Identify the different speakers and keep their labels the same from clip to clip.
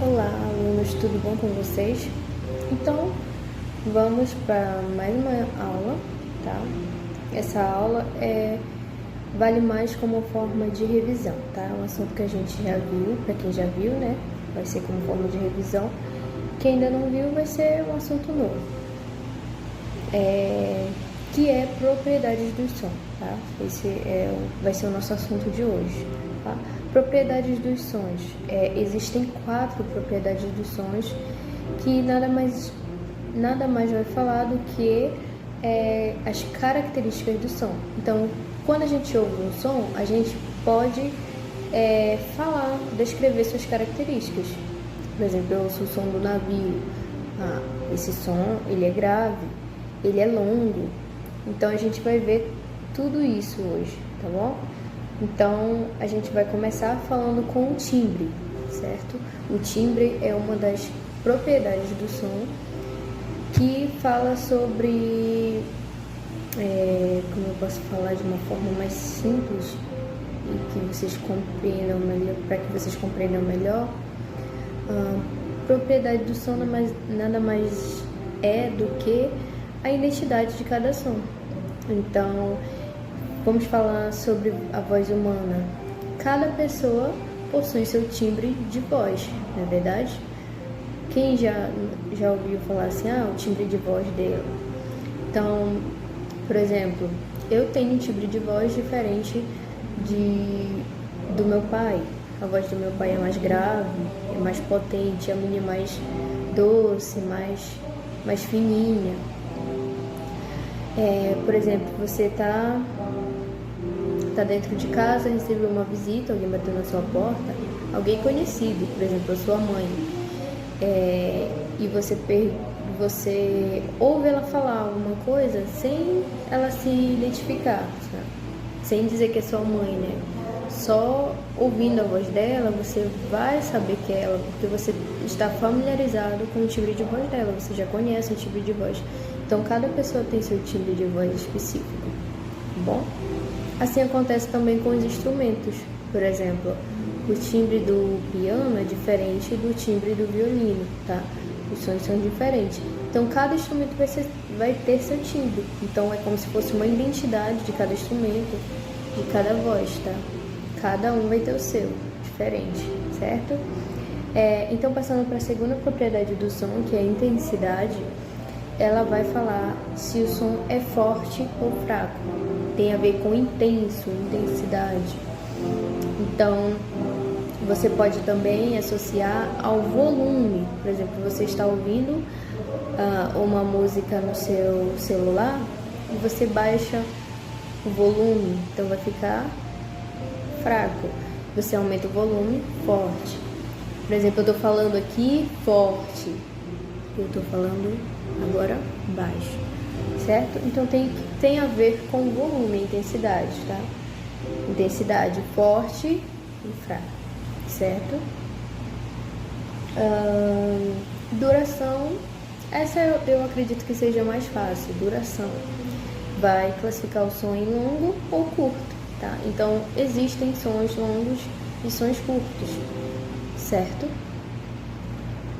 Speaker 1: Olá, alunos, tudo bom com vocês? Então, vamos para mais uma aula, tá? Essa aula vale mais como forma de revisão, tá? É um assunto que a gente já viu, para quem já viu, né? Vai ser como forma de revisão. Quem ainda não viu, vai ser um assunto novo. Que é propriedades dos sons, tá? Esse vai ser o nosso assunto de hoje, tá? Propriedades dos sons. Existem 4 propriedades dos sons que nada mais vai falar do que as características do som. Então, quando a gente ouve um som, a gente pode descrever suas características. Por exemplo, eu ouço o som do navio. Esse som, ele é grave, ele é longo. Então, a gente vai ver tudo isso hoje, tá bom? Então, a gente vai começar falando com o timbre, certo? O timbre é uma das propriedades do som que fala sobre, como eu posso falar de uma forma mais simples e que vocês compreendam melhor, para que vocês compreendam melhor. Propriedade do som nada mais é do que a identidade de cada som. Então, vamos falar sobre a voz humana. Cada pessoa possui seu timbre de voz, não é verdade? Quem já ouviu falar assim, o timbre de voz dela? Então, por exemplo, eu tenho um timbre de voz diferente do meu pai. A voz do meu pai é mais grave, é mais potente, a minha é mais doce, mais fininha. Por exemplo, você tá dentro de casa, recebeu uma visita, alguém bateu na sua porta, alguém conhecido, por exemplo, a sua mãe, e você ouve ela falar alguma coisa sem ela se identificar, sabe? Sem dizer que é sua mãe, né? Só ouvindo a voz dela, você vai saber que é ela, porque você está familiarizado com o timbre de voz dela, você já conhece o timbre de voz. Então, cada pessoa tem seu timbre de voz específico, tá bom? Assim acontece também com os instrumentos. Por exemplo, o timbre do piano é diferente do timbre do violino, tá? Os sons são diferentes. Então, cada instrumento vai ter seu timbre. Então, é como se fosse uma identidade de cada instrumento, de cada voz, tá? Cada um vai ter o seu, diferente, certo? Então, passando para a segunda propriedade do som, que é a intensidade, ela vai falar se o som é forte ou fraco. Tem a ver com intenso, intensidade. Então, você pode também associar ao volume. Por exemplo, você está ouvindo uma música no seu celular e você baixa o volume, então vai ficar fraco. Você aumenta o volume, forte. Por exemplo, eu estou falando aqui forte, eu estou falando agora baixo, certo? Então tem a ver com volume, intensidade, tá? Intensidade forte e fraca, certo? Duração, essa eu acredito que seja mais fácil. Duração vai classificar o som em longo ou curto, tá? Então existem sons longos e sons curtos, certo?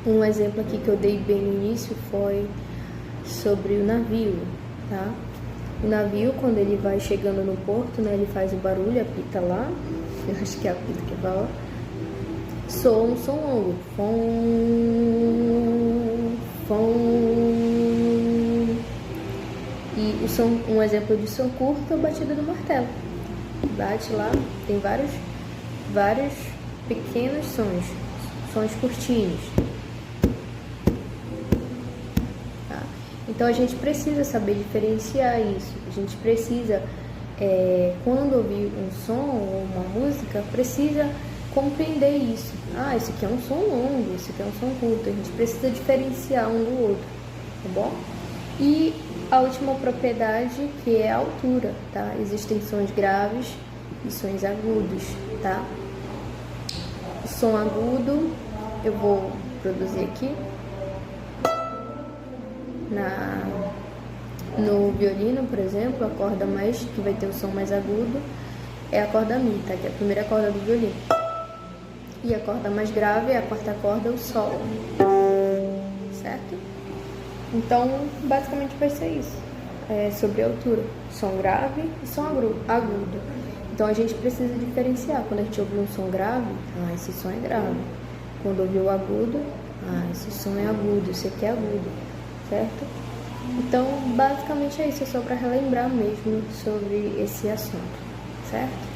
Speaker 1: Um exemplo aqui que eu dei bem no início foi sobre o navio, tá? O navio, quando ele vai chegando no porto, né, ele faz o barulho, apita lá, eu acho que é apita que fala, soa um som longo, fom, fom. E um exemplo de som curto é a batida do martelo. Bate lá, tem vários pequenos sons curtinhos. Então, a gente precisa saber diferenciar isso. A gente precisa, quando ouvir um som ou uma música, precisa compreender isso. Esse aqui é um som longo, esse aqui é um som curto. A gente precisa diferenciar um do outro, tá bom? E a última propriedade, que é a altura, tá? Existem sons graves e sons agudos, tá? O som agudo, eu vou produzir aqui. No violino, por exemplo, a corda que vai ter o som mais agudo é a corda Mi, tá? Que é a primeira corda do violino. E a corda mais grave, a quarta corda, é o Sol. Certo? Então, basicamente vai ser isso. Sobre a altura. Som grave e som agudo. Então, a gente precisa diferenciar. Quando a gente ouve um som grave, esse som é grave. Quando ouve o agudo, esse som é agudo, esse aqui é agudo. Certo? Então, basicamente é isso. É só para relembrar mesmo sobre esse assunto. Certo?